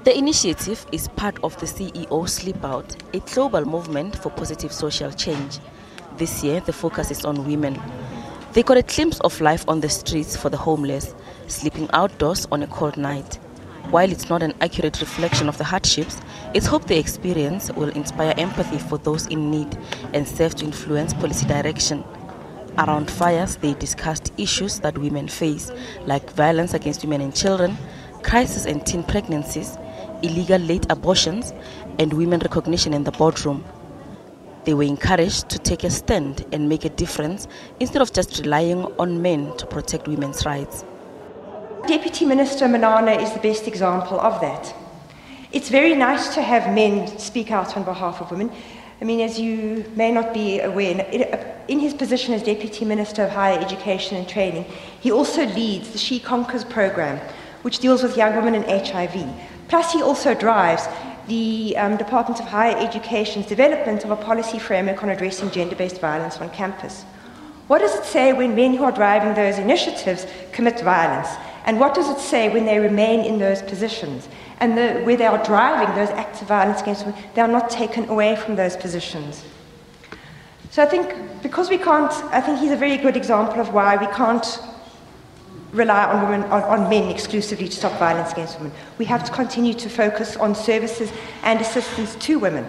The initiative is part of the SHE-EO Sleepout, a global movement for positive social change. This year, the focus is on women. They got a glimpse of life on the streets for the homeless, sleeping outdoors on a cold night. While it's not an accurate reflection of the hardships, it's hoped the experience will inspire empathy for those in need and serve to influence policy direction. Around fires, they discussed issues that women face, like violence against women and children, crisis and teen pregnancies, illegal late abortions, and women recognition in the boardroom. They were encouraged to take a stand and make a difference instead of just relying on men to protect women's rights. Deputy Minister Manana is the best example of that. It's very nice to have men speak out on behalf of women. I mean, as you may not be aware, in his position as Deputy Minister of Higher Education and Training, he also leads the She Conquers program, which deals with young women and HIV. Plus, he also drives the Department of Higher Education's development of a policy framework on addressing gender-based violence on campus. What does it say when men who are driving those initiatives commit violence? And what does it say when they remain in those positions? And where they are driving those acts of violence against women, they are not taken away from those positions. So I think because we can't, I think he's a very good example of why we can't rely on women, on men exclusively to stop violence against women. We have to continue to focus on services and assistance to women.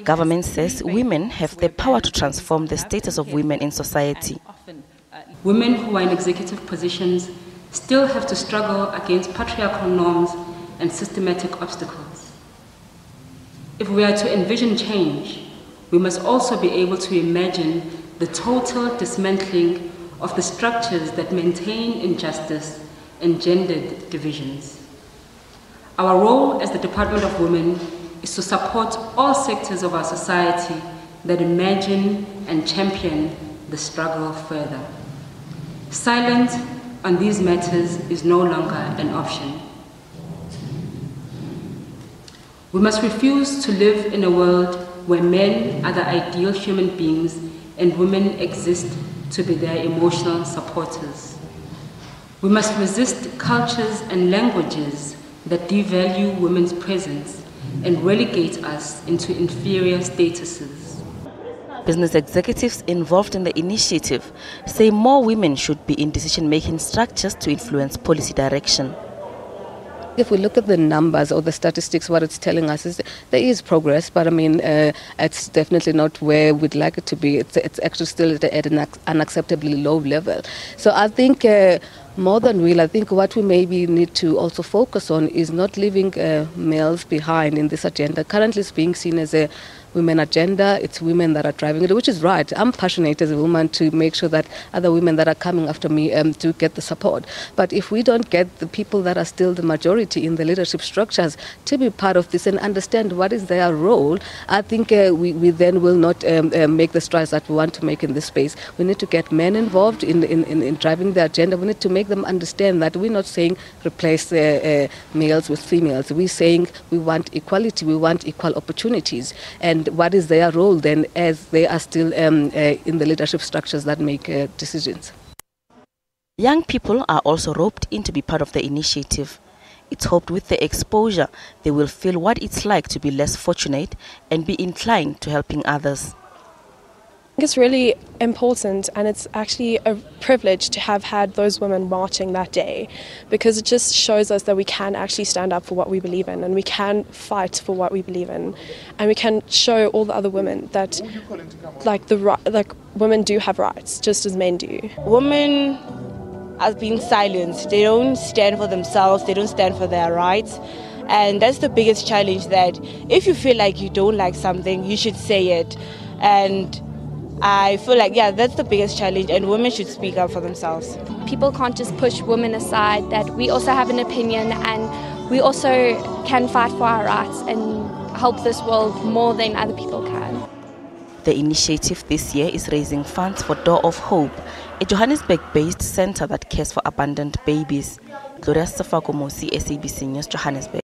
Government says women have the power to transform the status of women in society. Women who are in executive positions still have to struggle against patriarchal norms and systematic obstacles. If we are to envision change, we must also be able to imagine the total dismantling of the structures that maintain injustice and gendered divisions. Our role as the Department of Women is to support all sectors of our society that imagine and champion the struggle further. Silence on these matters is no longer an option. We must refuse to live in a world where men are the ideal human beings and women exist to be their emotional supporters. We must resist cultures and languages that devalue women's presence and relegate us into inferior statuses. Business executives involved in the initiative say more women should be in decision-making structures to influence policy direction. If we look at the numbers or the statistics, what it's telling us is there is progress, but I mean, it's definitely not where we'd like it to be. It's actually still at an unacceptably low level. So I think more than real, I think what we maybe need to also focus on is not leaving males behind in this agenda. Currently it's being seen as a women agenda. It's women that are driving it, which is right. I'm passionate as a woman to make sure that other women that are coming after me do get the support. But if we don't get the people that are still the majority in the leadership structures to be part of this and understand what is their role, I think we then will not make the strides that we want to make in this space. We need to get men involved in driving the agenda. We need to make them understand that we're not saying replace males with females. We're saying we want equality, we want equal opportunities. And what is their role then as they are still in the leadership structures that make decisions? Young people are also roped in to be part of the initiative. It's hoped with the exposure they will feel what it's like to be less fortunate and be inclined to helping others. It's really important, and it's actually a privilege to have had those women marching that day, because it just shows us that we can actually stand up for what we believe in, and we can fight for what we believe in, and we can show all the other women that women do have rights just as men do. Women have been silenced. They don't stand for themselves, they don't stand for their rights. And that's the biggest challenge, that if you feel like you don't like something, you should say it. And I feel like, that's the biggest challenge, and women should speak up for themselves. People can't just push women aside, that we also have an opinion and we also can fight for our rights and help this world more than other people can. The initiative this year is raising funds for Door of Hope, a Johannesburg-based center that cares for abandoned babies. Gloria Safakomosi, SABC News, Johannesburg.